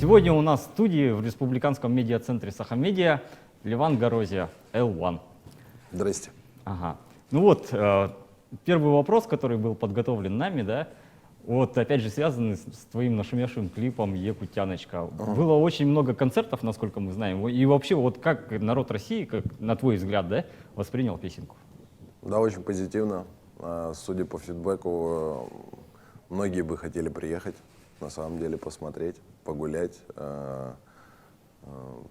Сегодня у нас в студии в Республиканском медиа-центре Сахамедиа Леван Горозия, L1. Здрасте. Ага. Ну вот, первый вопрос, который был подготовлен нами, да, вот опять же связанный с твоим нашумевшим клипом «Якутяночка». Было очень много концертов, насколько мы знаем, и вообще вот как народ России, как, на твой взгляд, да, воспринял песенку? Да, очень позитивно. Судя по фидбэку, многие бы хотели приехать, на самом деле, посмотреть, погулять,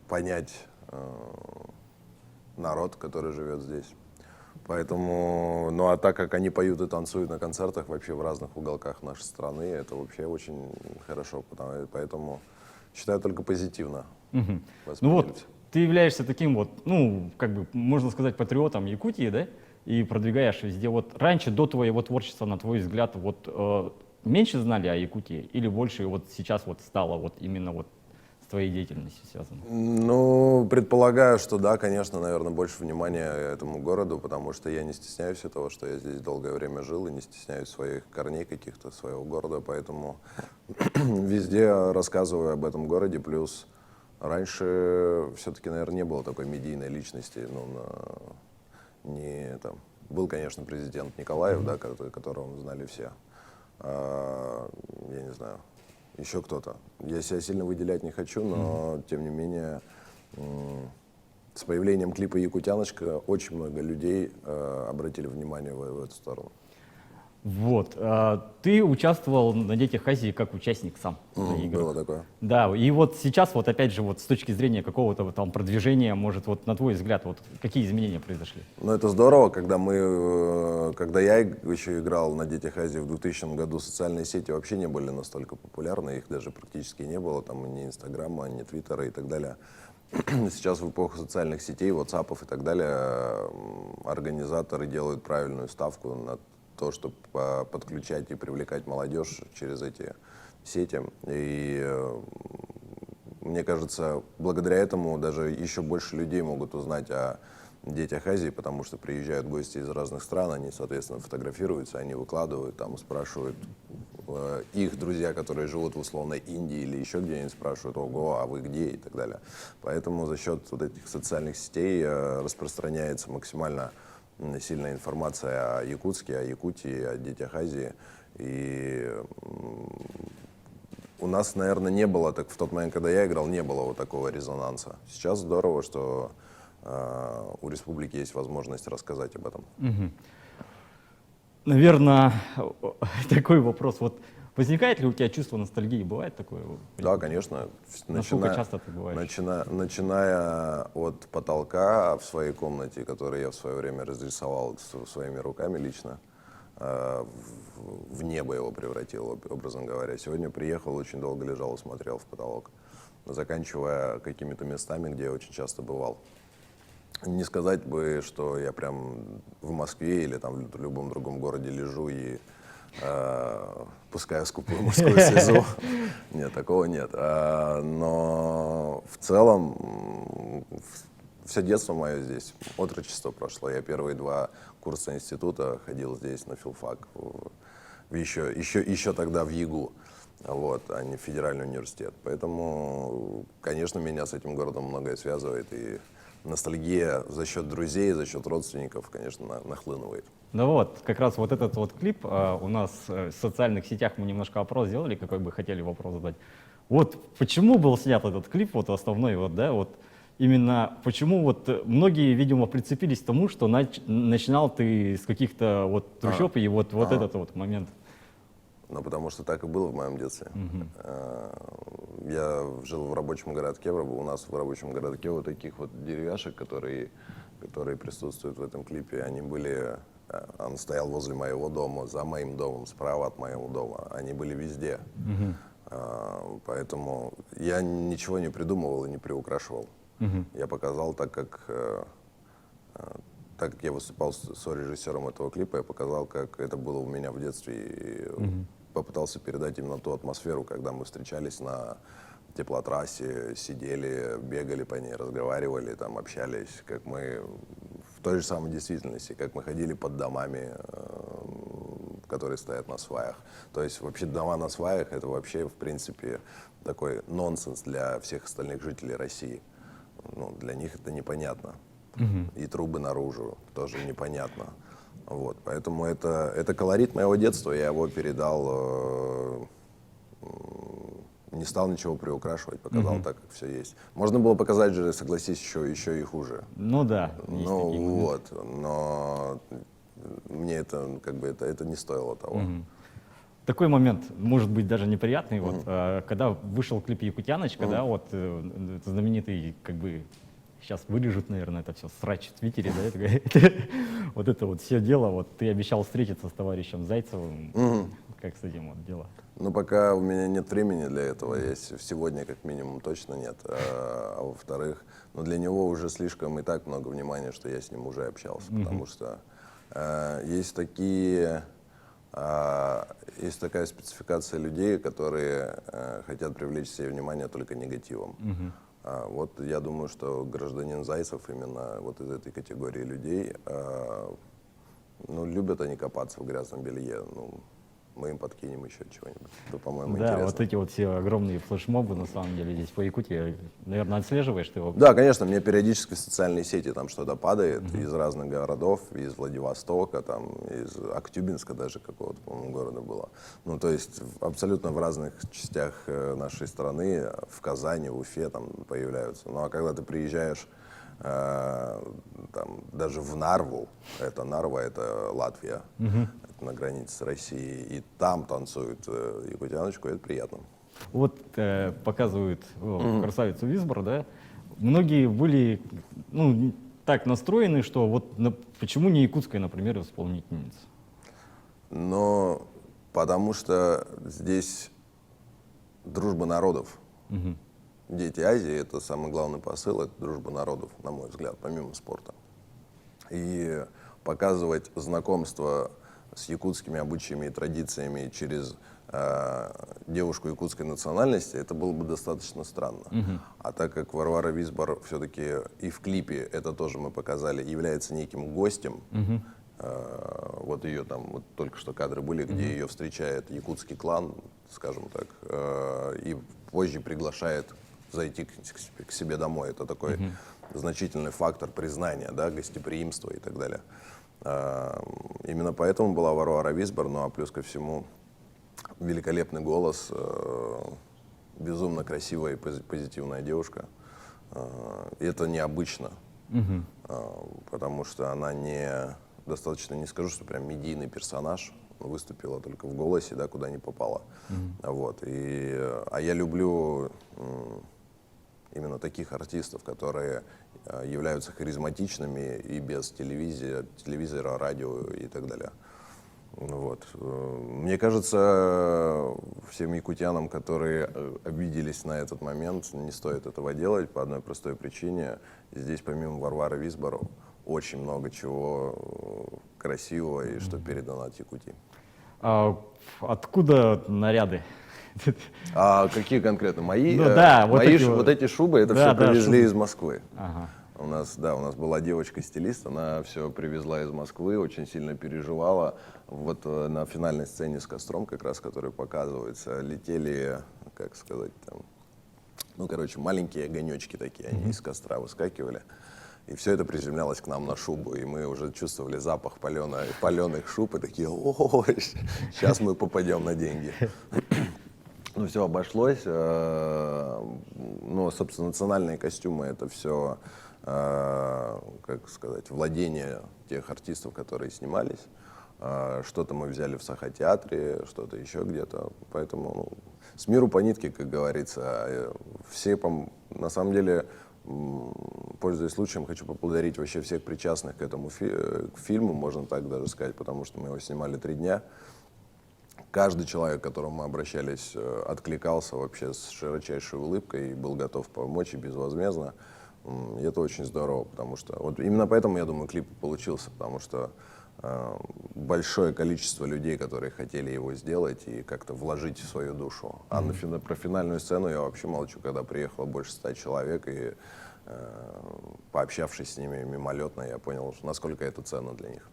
понять народ, который живет здесь. Поэтому, ну а так как они поют и танцуют на концертах вообще в разных уголках нашей страны, это вообще очень хорошо. Поэтому считаю только позитивно. Ну восприняли. вот, ты являешься таким вот, ну, как бы, можно сказать, патриотом Якутии, да, и продвигаешь везде. Вот раньше, до твоего творчества, на твой взгляд, вот меньше знали о Якутии или больше вот сейчас вот стало вот именно вот с твоей деятельностью связано? Ну, предполагаю, что да, конечно, наверное, больше внимания этому городу, потому что я не стесняюсь того, что я здесь долгое время жил, и не стесняюсь своих корней каких-то, своего города, поэтому везде рассказываю об этом городе, плюс раньше все-таки, наверное, не было такой медийной личности, ну, не там, был, конечно, президент Николаев, да, которого знали все, я не знаю, еще кто-то. Я себя сильно выделять не хочу, но, тем не менее, с появлением клипа «Якутяночка» очень много людей обратили внимание в эту сторону. Вот. Ты участвовал на «Детях Азии» как участник сам на играх. Было такое. Да, и вот сейчас, вот опять же, вот с точки зрения какого-то вот там продвижения, может, вот на твой взгляд, вот какие изменения произошли? Ну, это здорово, когда я еще играл на «Детях Азии» в 2000 году, социальные сети вообще не были настолько популярны, их даже практически не было, там ни Инстаграма, ни Твиттера и так далее. Сейчас в эпоху социальных сетей, ватсапов и так далее, организаторы делают правильную ставку на то, чтобы подключать и привлекать молодежь через эти сети. И мне кажется, благодаря этому даже еще больше людей могут узнать о «Детях Азии», потому что приезжают гости из разных стран, они, соответственно, фотографируются, они выкладывают, там спрашивают их друзья, которые живут в условной Индии или еще где-нибудь, спрашивают: ого, а вы где, и так далее. Поэтому за счет вот этих социальных сетей распространяется максимально сильная информация о Якутске, о Якутии, о «Детях Азии. И у нас, наверное, не было, так в тот момент, когда я играл, не было вот такого резонанса. Сейчас здорово, что у республики есть возможность рассказать об этом. Наверное, такой вопрос. Вот возникает ли у тебя чувство ностальгии? Бывает такое? Да, конечно. Насколько часто ты бываешь? Начиная от потолка в своей комнате, который я в свое время разрисовал своими руками лично, в небо его превратил, образно говоря. Сегодня приехал, очень долго лежал и смотрел в потолок, заканчивая какими-то местами, где я очень часто бывал. Не сказать бы, что я прям в Москве или там в любом другом городе лежу и пускаю скупую мужскую слезу. Нет, такого нет. Но в целом все детство мое здесь, отрочество прошло. Я первые 2 курса института ходил здесь на филфак, еще тогда в ЕГУ, вот, а не в федеральный университет. Поэтому, конечно, меня с этим городом многое связывает, и ностальгия за счет друзей, за счет родственников, конечно, нахлынывает. Ну вот, как раз вот этот вот клип у нас в социальных сетях мы немножко опрос сделали, какой бы хотели вопрос задать. Вот почему был снят этот клип, вот основной, вот, да, вот именно почему вот многие, видимо, прицепились к тому, что начинал ты с каких-то вот трущоб, и вот этот вот момент. Ну, потому что так и было в моем детстве. Я жил в рабочем городке, у нас в рабочем городке вот таких вот деревяшек, которые присутствуют в этом клипе, он стоял возле моего дома, за моим домом, справа от моего дома, они были везде. Поэтому я ничего не придумывал и не приукрашивал. Я показал так, как я выступал с режиссером этого клипа, я показал, как это было у меня в детстве, и попытался передать именно ту атмосферу, когда мы встречались на теплотрассе, сидели, бегали по ней, разговаривали, там, общались, как мы в той же самой действительности, как мы ходили под домами, которые стоят на сваях. То есть вообще дома на сваях — это вообще, в принципе, такой нонсенс для всех остальных жителей России. Ну, для них это непонятно. И трубы наружу тоже непонятно. Вот, поэтому это колорит моего детства, я его передал, не стал ничего приукрашивать, показал так, как все есть. Можно было показать же, согласись, еще и хуже. Ну да, есть Ну такие моменты. вот, но мне это как бы это не стоило того. Такой момент, может быть, даже неприятный, вот, когда вышел клип «Якутяночка», да, вот, знаменитый, как бы, сейчас вырежут, наверное, это все, срач в Твиттере, да, вот это вот все дело, вот, ты обещал встретиться с товарищем Зайцевым, как с этим вот дело? Ну, пока у меня нет времени для этого, сегодня как минимум точно нет, а во-вторых, ну, для него уже слишком и так много внимания, что я с ним уже общался, потому что есть такая спецификация людей, которые хотят привлечь себе внимание только негативом. Вот я думаю, что гражданин Зайцев именно вот из этой категории людей. Ну, любят они копаться в грязном белье. Ну, мы им подкинем еще чего-нибудь. Это, по-моему, Да, интересно. вот эти вот все огромные флешмобы, на самом деле, здесь по Якутии, наверное, отслеживаешь ты его? Да, конечно, мне периодически в социальные сети там что-то падает из разных городов, из Владивостока, там, из Актюбинска даже какого-то, по-моему, города было. Ну, то есть абсолютно в разных частях нашей страны, в Казани, в Уфе там появляются. Ну, а когда ты приезжаешь там, даже в Нарву, Нарва, это Латвия, это на границе с Россией, и там танцуют якутяночку, это приятно. Вот показывают красавицу Висбор, да, многие были, ну, так настроены, что вот почему не якутская, например, исполнительница? Но потому что здесь дружба народов. Дети Азии — это самый главный посыл, это дружба народов, на мой взгляд, помимо спорта. И показывать знакомство с якутскими обычаями и традициями через девушку якутской национальности, это было бы достаточно странно. А так как Варвара Висбор все-таки и в клипе, это тоже мы показали, является неким гостем, вот ее там, вот только что кадры были, где ее встречает якутский клан, скажем так, и позже приглашает зайти к себе домой. Это такой значительный фактор признания, да, гостеприимства и так далее. Именно поэтому была Варвара Висбор, ну а плюс ко всему великолепный голос, безумно красивая и позитивная девушка. И это необычно, потому что она достаточно, не скажу, что прям медийный персонаж, выступила только в «Голосе», да, куда не попала. Вот. А я люблю именно таких артистов, которые являются харизматичными и без телевизора, радио и так далее. Вот. Мне кажется, всем якутянам, которые обиделись на этот момент, не стоит этого делать по одной простой причине. Здесь помимо Варвары Висбор очень много чего красивого и что передано от Якутии. А откуда наряды? А какие конкретно? Мои? Ну да, вот эти шубы, это да, все привезли шубы. из Москвы. Ага. У нас была девочка-стилист, она все привезла из Москвы, очень сильно переживала. Вот на финальной сцене с костром, как раз, который показывается, летели, как сказать, там, ну, короче, маленькие огонечки такие, они из костра выскакивали. И все это приземлялось к нам на шубу, и мы уже чувствовали запах паленых шуб, и такие: о, сейчас мы попадем на деньги. Ну, все обошлось. Ну, собственно, национальные костюмы — это все, как сказать, владение тех артистов, которые снимались. Что-то мы взяли в Сахатеатре, что-то еще где-то. Поэтому с миру по нитке, как говорится. Все, на самом деле, пользуясь случаем, хочу поблагодарить вообще всех причастных к этому фильму, можно так даже сказать, потому что мы его снимали 3 дня. Каждый человек, к которому мы обращались, откликался вообще с широчайшей улыбкой и был готов помочь и безвозмездно. И это очень здорово, потому что вот именно поэтому, я думаю, клип получился, потому что большое количество людей, которые хотели его сделать и как-то вложить в свою душу. А про финальную сцену я вообще молчу, когда приехало больше 100 человек, и пообщавшись с ними мимолетно, я понял, насколько это ценно для них.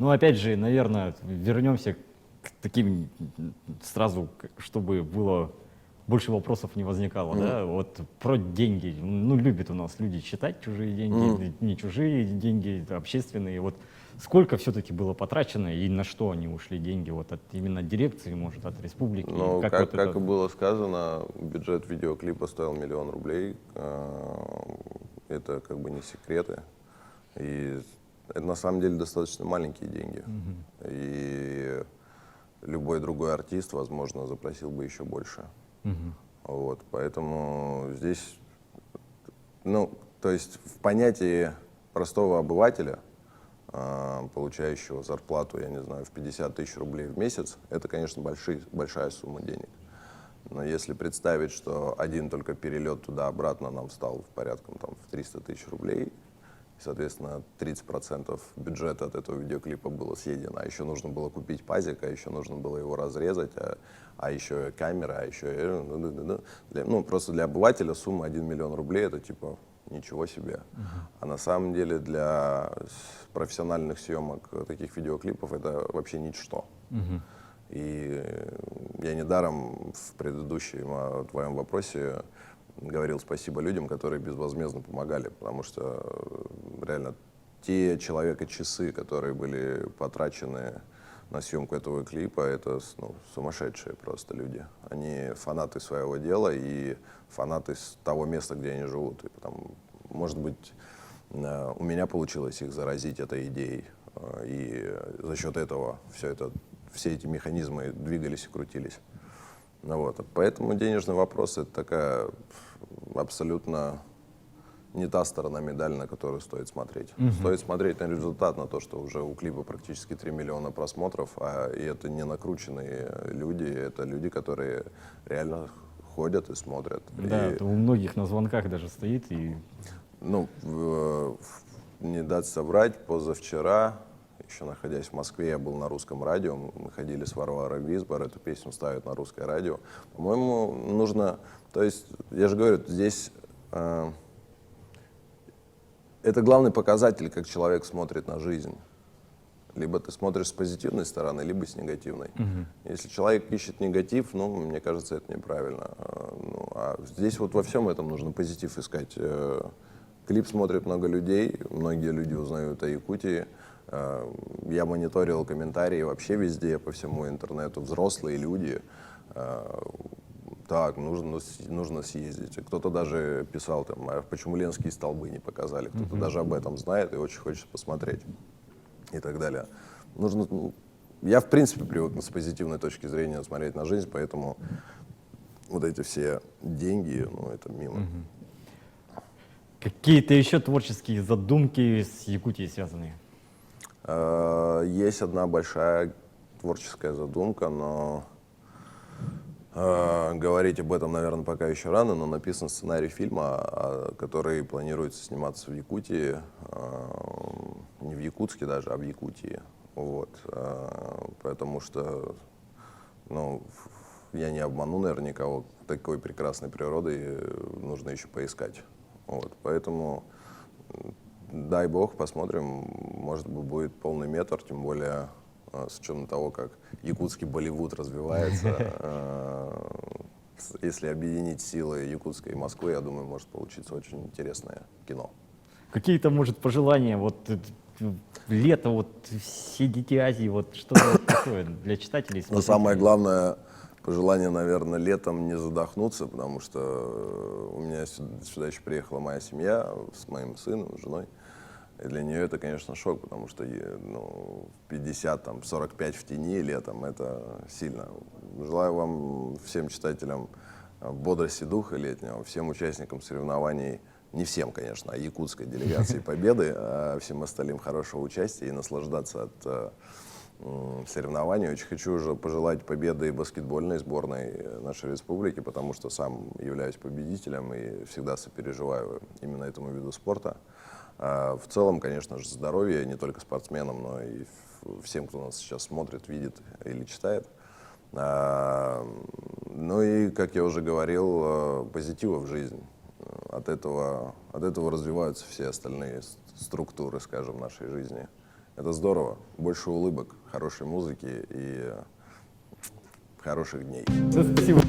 Ну, опять же, наверное, вернемся к таким сразу, чтобы было больше вопросов не возникало, да, вот про деньги. Ну, любят у нас люди считать чужие деньги, не чужие деньги, общественные. Вот сколько все-таки было потрачено и на что они ушли деньги? Вот от именно дирекции, может, от республики? Ну, Как как, вот как это? и было сказано, бюджет видеоклипа стоил 1 000 000 рублей. Это как бы не секреты. И это на самом деле достаточно маленькие деньги. И любой другой артист, возможно, запросил бы еще больше. Вот, поэтому здесь, ну, то есть в понятии простого обывателя, получающего зарплату, я не знаю, в 50 000 рублей в месяц, это, конечно, большая сумма денег. Но если представить, что один только перелет туда-обратно нам стал в порядком там, в 300 000 рублей, и, соответственно, 30% бюджета от этого видеоклипа было съедено, а еще нужно было купить пазик, а еще нужно было его разрезать, а еще камера, а еще... Ну, просто для обывателя сумма 1 000 000 рублей — это типа ничего себе. А на самом деле для профессиональных съемок таких видеоклипов это вообще ничто. И я недаром в предыдущем твоем вопросе говорил спасибо людям, которые безвозмездно помогали, потому что реально те человека-часы, которые были потрачены на съемку этого клипа, это сумасшедшие просто люди. Они фанаты своего дела и фанаты того места, где они живут. И может быть, у меня получилось их заразить этой идеей, и за счет этого все эти механизмы двигались и крутились. Ну вот. Поэтому денежный вопрос — это такая абсолютно не та сторона медали, на которую стоит смотреть. Стоит смотреть на результат, на то, что уже у клипа практически 3 миллиона просмотров, и это не накрученные люди, это люди, которые реально ходят и смотрят. Да, и, это у многих на звонках даже стоит. И... Ну, не дать соврать, позавчера, еще находясь в Москве, я был на русском радио, мы ходили с Варварой Висбор, эту песню ставят на русское радио. По-моему, нужно, то есть, я же говорю, здесь это главный показатель, как человек смотрит на жизнь. Либо ты смотришь с позитивной стороны, либо с негативной. Если человек ищет негатив, ну, мне кажется, это неправильно. Ну, а здесь вот во всем этом нужно позитив искать. Клип смотрит много людей, многие люди узнают о Якутии. Я мониторил комментарии вообще везде, по всему интернету, взрослые люди. Так, нужно съездить. Кто-то даже писал, там, а почему Ленские столбы не показали. Кто-то даже об этом знает и очень хочет посмотреть. И так далее. Я, в принципе, привык с позитивной точки зрения смотреть на жизнь, поэтому вот эти все деньги, ну, это мимо. Какие-то еще творческие задумки с Якутией связанные? Есть одна большая творческая задумка, но говорить об этом, наверное, пока еще рано, но написан сценарий фильма, который планируется сниматься в Якутии, не в Якутске даже, а в Якутии. Вот. Потому что, ну, я не обману, наверное, никого, такой прекрасной природой нужно еще поискать. Вот. Поэтому, дай бог, посмотрим, может быть, будет полный метр, тем более с учетом того, как якутский Болливуд развивается. Если объединить силы Якутска и Москвы, я думаю, может получиться очень интересное кино. Какие-то, может, пожелания, вот лето, вот все дети Азии, вот что-то такое для читателей? Но самое главное пожелание, наверное, летом не задохнуться, потому что у меня сюда еще приехала моя семья с моим сыном, женой. И для нее это, конечно, шок, потому что 50, там, 45 в тени летом — это сильно. Желаю вам, всем читателям, бодрости духа летнего, всем участникам соревнований, не всем, конечно, а якутской делегации победы, а всем остальным хорошего участия и наслаждаться от соревнований. Очень хочу уже пожелать победы и баскетбольной сборной нашей республики, потому что сам являюсь победителем и всегда сопереживаю именно этому виду спорта. В целом, конечно же, здоровье не только спортсменам, но и всем, кто нас сейчас смотрит, видит или читает. Ну и, как я уже говорил, позитива в жизнь. От этого развиваются все остальные структуры, скажем, нашей жизни. Это здорово. Больше улыбок, хорошей музыки и хороших дней. Да, спасибо.